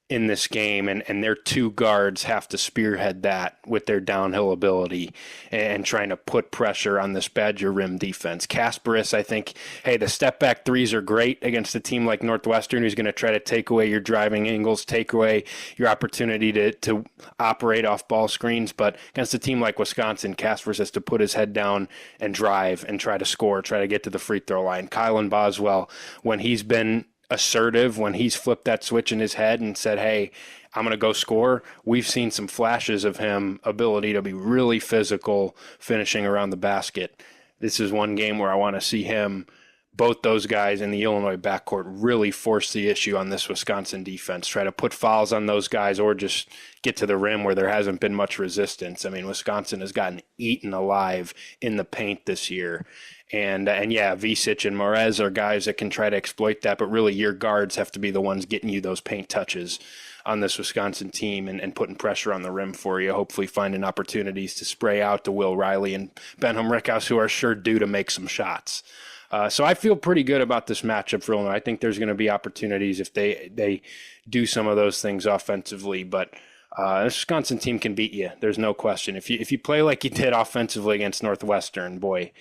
in this game, and their two guards have to spearhead that with their downhill ability and trying to put pressure on this Badger rim defense. Kasparis, I think, hey, the step back threes are great against a team like Northwestern who's going to try to take away your driving angles, take away your opportunity to operate off ball screens, but against a team like Wisconsin, Kasparis has to put his head down and drive and try to score, try to get to the free throw line. Kylan Boswell, when he's been assertive, when he's flipped that switch in his head and said, hey, I'm going to go score, we've seen some flashes of him ability to be really physical finishing around the basket. This is one game where I want to see him both those guys in the Illinois backcourt really force the issue on this Wisconsin defense. Try to put fouls on those guys or just get to the rim where there hasn't been much resistance. I mean, Wisconsin has gotten eaten alive in the paint this year. And yeah, Visic and Morez are guys that can try to exploit that, but really your guards have to be the ones getting you those paint touches on this Wisconsin team and putting pressure on the rim for you, hopefully finding opportunities to spray out to Will Riley and Ben Humrickhouse, who are sure due to make some shots. So I feel pretty good about this matchup for Illinois. I think there's going to be opportunities if they do some of those things offensively, but this Wisconsin team can beat you. There's no question. If you play like you did offensively against Northwestern, boy,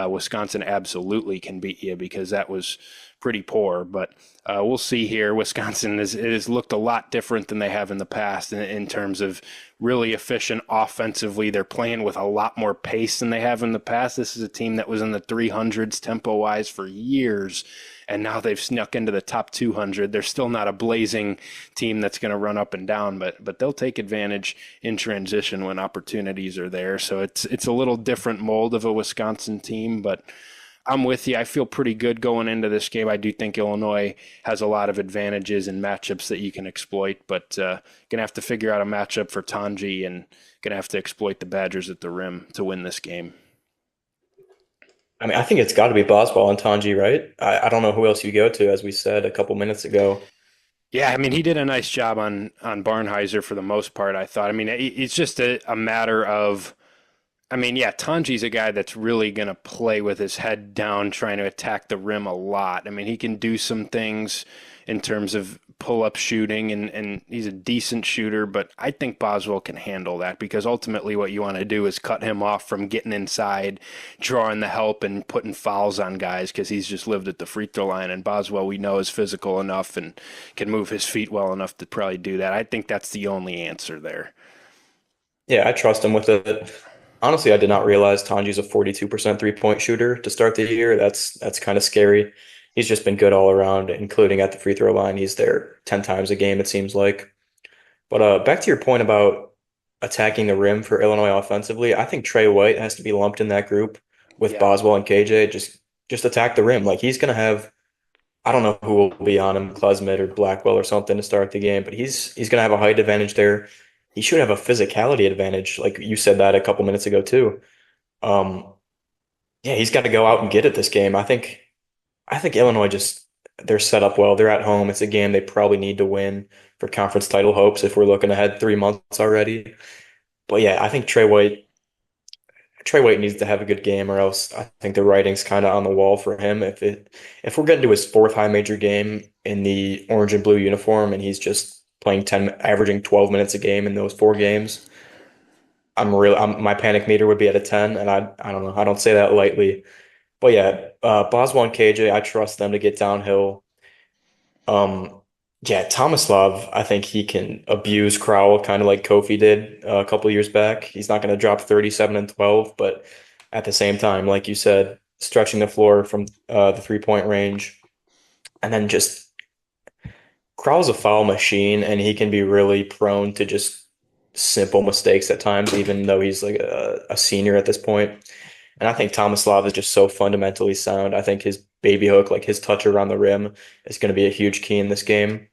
Wisconsin absolutely can beat you because that was pretty poor. But we'll see here. Wisconsin has looked a lot different than they have in the past in terms of really efficient offensively. They're playing with a lot more pace than they have in the past. This is a team that was in the 300s tempo-wise for years, and now they've snuck into the top 200. They're still not a blazing team that's going to run up and down, but they'll take advantage in transition when opportunities are there. So it's a little different mold of a Wisconsin team, but I'm with you. I feel pretty good going into this game. I do think Illinois has a lot of advantages and matchups that you can exploit, but going to have to figure out a matchup for Tanji and going to have to exploit the Badgers at the rim to win this game. I mean, I think it's got to be Boswell and Tanji, right? I don't know who else you go to, as we said a couple minutes ago. Yeah, I mean, he did a nice job on Barnheiser for the most part, I thought. I mean, it's just a matter of, I mean, yeah, Tanji's a guy that's really going to play with his head down, trying to attack the rim a lot. I mean, he can do some things in terms of pull-up shooting, and he's a decent shooter, but I think Boswell can handle that because ultimately what you want to do is cut him off from getting inside, drawing the help, and putting fouls on guys because he's just lived at the free throw line, and Boswell we know is physical enough and can move his feet well enough to probably do that. I think that's the only answer there. Yeah, I trust him with it. Honestly, I did not realize Tanji's a 42% three-point shooter to start the year. That's kind of scary. He's just been good all around, including at the free throw line. He's there 10 times a game, it seems like. But back to your point about attacking the rim for Illinois offensively, I think Trey White has to be lumped in that group with Yeah. Boswell and KJ. Just attack the rim. Like he's gonna have, I don't know who will be on him, Klesmit or Blackwell or something to start the game, but he's gonna have a height advantage there. He should have a physicality advantage, like you said that a couple minutes ago too. Um, yeah, he's got to go out and get it this game. I think Illinois just they're set up well. They're at home. It's a game they probably need to win for conference title hopes if we're looking ahead 3 months already. But yeah, I think Trey White needs to have a good game, or else I think the writing's kind of on the wall for him. If we're getting to his fourth high major game in the orange and blue uniform, and he's just playing 10, averaging 12 minutes a game in those 4 games, my panic meter would be at a 10, and I don't know, I don't say that lightly. But yeah, Boswell and KJ, I trust them to get downhill. Um, yeah, Tomislav, I think he can abuse Crowell kind of like Kofi did a couple years back. He's not going to drop 37 and 12, but at the same time, like you said, stretching the floor from the three-point range. And then just Crowell's a foul machine, and he can be really prone to just simple mistakes at times, even though he's like a senior at this point. And I think Tomislav is just so fundamentally sound. I think his baby hook, like his touch around the rim, is going to be a huge key in this game.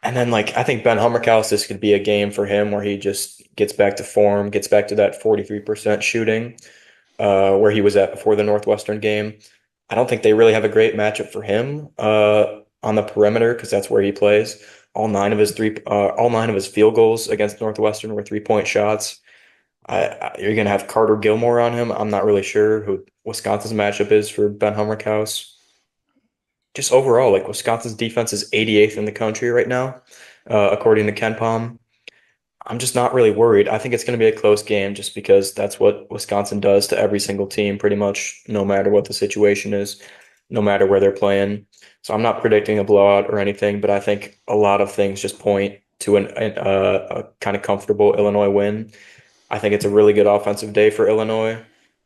And then, like, I think Ben Hummerkaus, this could be a game for him where he just gets back to form, gets back to that 43% shooting, where he was at before the Northwestern game. I don't think they really have a great matchup for him on the perimeter because that's where he plays. All nine of his field goals against Northwestern were three-point shots. You're gonna have Carter Gilmore on him. I'm not really sure who Wisconsin's matchup is for Ben Hummerkaus. Just overall, like Wisconsin's defense is 88th in the country right now, according to Ken Palm. I'm just not really worried. I think it's going to be a close game just because that's what Wisconsin does to every single team, pretty much, no matter what the situation is, no matter where they're playing. So I'm not predicting a blowout or anything, but I think a lot of things just point to a kind of comfortable Illinois win. I think it's a really good offensive day for Illinois.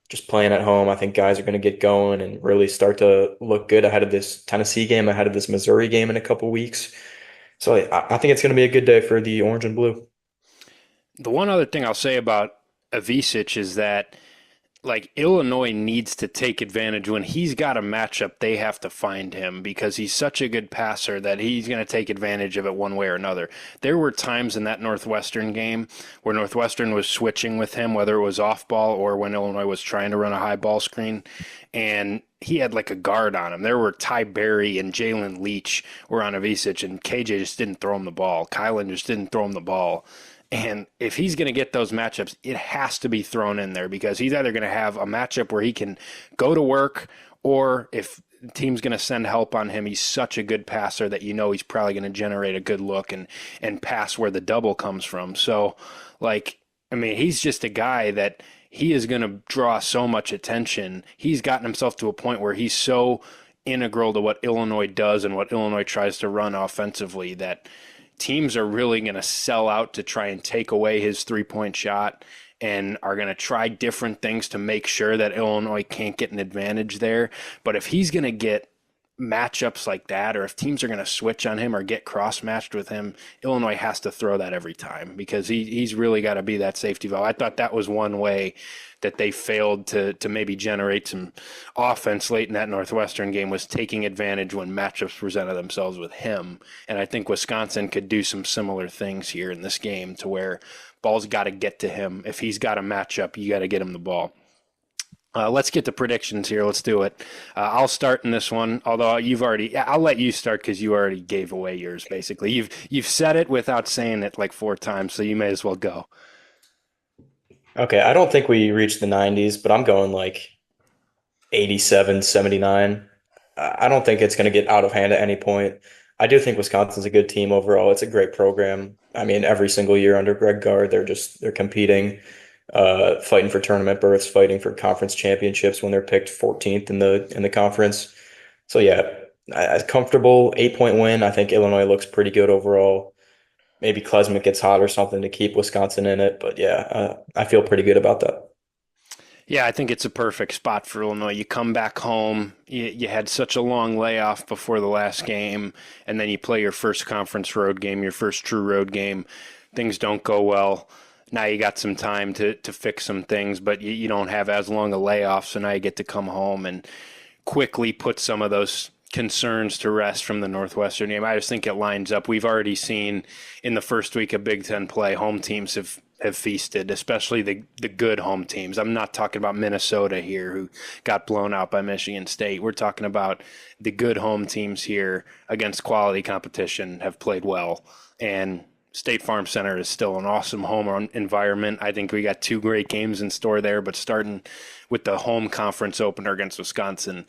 Just playing at home, I think guys are going to get going and really start to look good ahead of this Tennessee game, ahead of this Missouri game in a couple weeks. So I think it's going to be a good day for the orange and blue. The one other thing I'll say about Avicic is that like Illinois needs to take advantage when he's got a matchup. They have to find him because he's such a good passer that he's going to take advantage of it one way or another. There were times in that Northwestern game where Northwestern was switching with him, whether it was off ball or when Illinois was trying to run a high ball screen, and he had like a guard on him. There were Ty Berry and Jalen Leach were on Avicic, and KJ just didn't throw him the ball. Kylan just didn't throw him the ball. And if he's going to get those matchups, it has to be thrown in there because he's either going to have a matchup where he can go to work, or if the team's going to send help on him, he's such a good passer that you know he's probably going to generate a good look and pass where the double comes from. So, like, I mean, he's just a guy that he is going to draw so much attention. He's gotten himself to a point where he's so integral to what Illinois does and what Illinois tries to run offensively that teams are really going to sell out to try and take away his three-point shot and are going to try different things to make sure that Illinois can't get an advantage there. But if he's going to get matchups like that, or if teams are going to switch on him or get cross-matched with him, Illinois has to throw that every time because he's really got to be that safety valve. I thought that was one way that they failed to maybe generate some offense late in that Northwestern game, was taking advantage when matchups presented themselves with him. And I think Wisconsin could do some similar things here in this game to where ball's got to get to him. If he's got a matchup, you got to get him the ball. Let's get to predictions here. Let's do it. I'll start in this one, although I'll let you start because you already gave away yours, basically. You've said it without saying it like 4 times, so you may as well go. Okay, I don't think we reached the 90s, but I'm going like 87, 79. I don't think it's going to get out of hand at any point. I do think Wisconsin's a good team overall. It's a great program. I mean, every single year under Greg Gard, they're competing, fighting for tournament berths, fighting for conference championships when they're picked 14th in the conference. So yeah, a comfortable 8-point win. I think Illinois looks pretty good overall. Maybe Klesmit gets hot or something to keep Wisconsin in it, but yeah, I feel pretty good about that. Yeah, I think it's a perfect spot for Illinois. You come back home, you had such a long layoff before the last game, and then you play your first conference road game, your first true road game. Things don't go well. Now you got some time to fix some things, but you don't have as long a layoff, so now you get to come home and quickly put some of those concerns to rest from the Northwestern game. I just think it lines up. We've already seen in the first week of Big Ten play, home teams have feasted, especially the good home teams. I'm not talking about Minnesota here, who got blown out by Michigan State. We're talking about the good home teams here against quality competition have played well. And State Farm Center is still an awesome home environment. I think we got 2 great games in store there, but starting with the home conference opener against Wisconsin,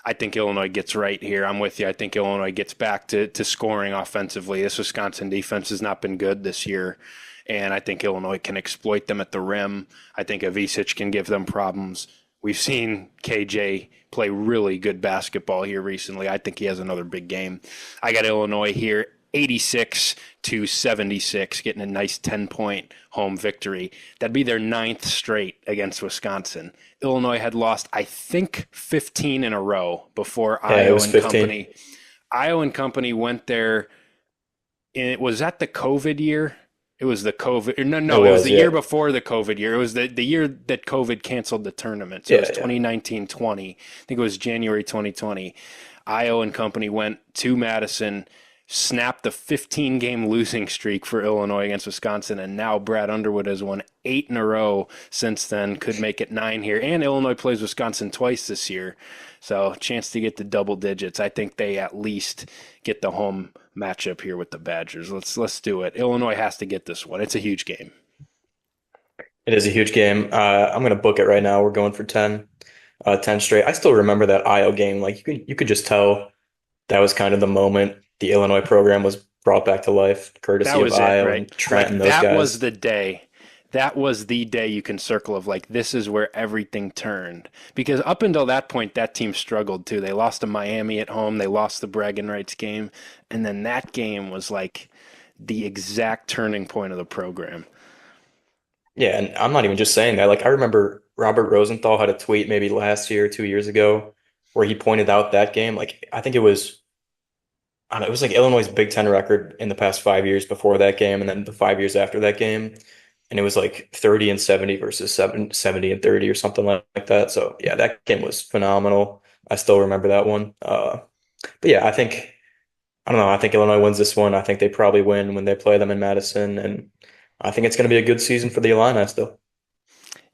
I think Illinois gets right here. I'm with you. I think Illinois gets back to scoring offensively. This Wisconsin defense has not been good this year, and I think Illinois can exploit them at the rim. I think Avicic can give them problems. We've seen KJ play really good basketball here recently. I think he has another big game. I got Illinois here, 86-76, getting a nice 10-point home victory. That'd be their 9th straight against Wisconsin. Illinois had lost, I think, 15 in a row before Yeah, it Io was and 15. company. Io and company went there. And was that the COVID year? It was the COVID. It No, it was was, the yeah. year before the COVID year. It was the year that COVID canceled the tournament. So it Yeah, was yeah. 2019-20. I think it was January 2020. Io and company went to Madison, snapped the 15-game losing streak for Illinois against Wisconsin, and now Brad Underwood has won 8 in a row since then, could make it 9 here. And Illinois plays Wisconsin twice this year, so chance to get to double digits. I think they at least get the home matchup here with the Badgers. Let's do it. Illinois has to get this one. It's a huge game. It is a huge game. I'm gonna book it right now. We're going for 10, 10 straight. I still remember that Io game. Like you could just tell that was kind of the moment the Illinois program was brought back to life, That courtesy of was it, Io right? and Trent Like and those that was guys. the day. That was the day you can circle of like this is where everything turned. Because up until that point, that team struggled too. They lost to Miami at home. They lost the bragging rights game, and then that game was like the exact turning point of the program. Yeah, and I'm not even just saying that. Like I remember Robert Rosenthal had a tweet maybe last year, 2 years ago, where he pointed out that game. Like I think it was, I don't know, it was like Illinois' Big Ten record in the past 5 years before that game, and then the 5 years after that game. and it was like 30 and 70 versus 70 and 30 or something like that. So yeah, that game was phenomenal. I still remember that one. But yeah, I don't know. I think Illinois wins this one. I think they probably win when they play them in Madison, and I think it's going to be a good season for the Illini still.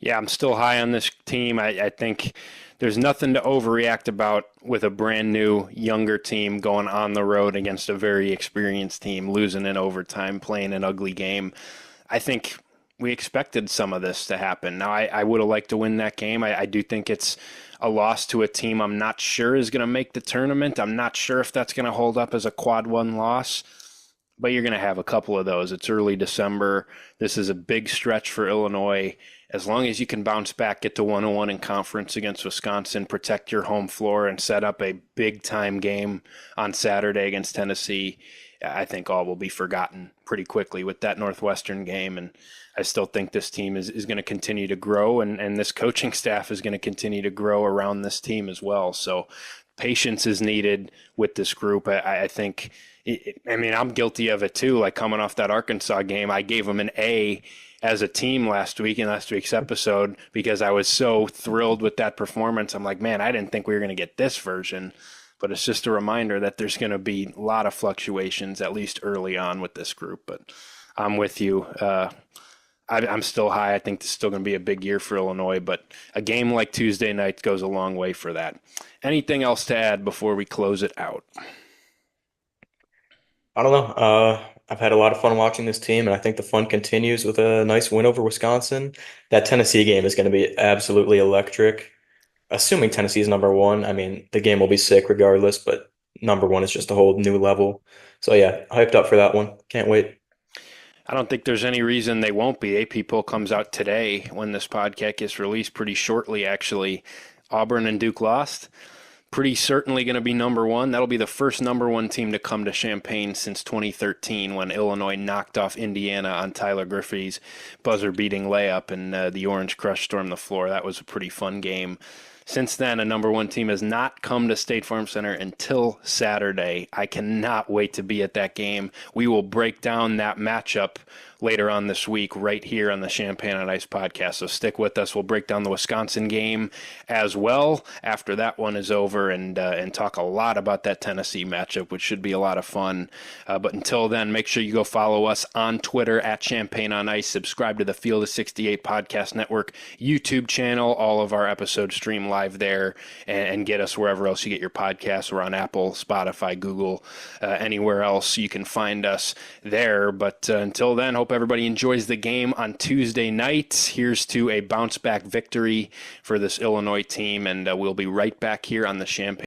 Yeah, I'm still high on this team. I think there's nothing to overreact about with a brand new, younger team going on the road against a very experienced team, losing in overtime, playing an ugly game. I think we expected some of this to happen. Now, I would have liked to win that game. I do think it's a loss to a team I'm not sure is going to make the tournament. I'm not sure if that's going to hold up as a quad one loss, but you're going to have a couple of those. It's early December. This is a big stretch for Illinois. As long as you can bounce back, get to 1-1 in conference against Wisconsin, protect your home floor, and set up a big-time game on Saturday against Tennessee, I think all will be forgotten pretty quickly with that Northwestern game. And I still think this team is going to continue to grow, and this coaching staff is going to continue to grow around this team as well. So patience is needed with this group. I think, I mean, I'm guilty of it too. Like coming off that Arkansas game, I gave them an A as a team last week in last week's episode because I was so thrilled with that performance. I'm like, man, I didn't think we were going to get this version. But it's just a reminder that there's going to be a lot of fluctuations, at least early on with this group. But I'm with you. I'm still high. I think this is still going to be a big year for Illinois, but a game like Tuesday night goes a long way for that. Anything else to add before we close it out? I don't know. I've had a lot of fun watching this team, and I think the fun continues with a nice win over Wisconsin. That Tennessee game is going to be absolutely electric. Assuming Tennessee's number one, I mean, the game will be sick regardless, but number one is just a whole new level. So yeah, hyped up for that one. Can't wait. I don't think there's any reason they won't be. AP poll comes out today when this podcast gets released pretty shortly, actually. Auburn and Duke lost. Pretty certainly going to be number one. That'll be the first number one team to come to Champaign since 2013 when Illinois knocked off Indiana on Tyler Griffey's buzzer-beating layup and the Orange Crush stormed the floor. That was a pretty fun game. Since then, a number one team has not come to State Farm Center until Saturday. I cannot wait to be at that game. We will break down that matchup later on this week right here on the Champagne on Ice podcast. So stick with us. We'll break down the Wisconsin game as well after that one is over and talk a lot about that Tennessee matchup, which should be a lot of fun. But until then, make sure you go follow us on Twitter at Champagne on Ice. Subscribe to the Field of 68 Podcast Network YouTube channel. All of our episodes stream live there and get us wherever else you get your podcasts. We're on Apple, Spotify, Google, anywhere else you can find us there. But until then, hope everybody enjoys the game on Tuesday night. Here's to a bounce back victory for this Illinois team, and we'll be right back here on the Champagne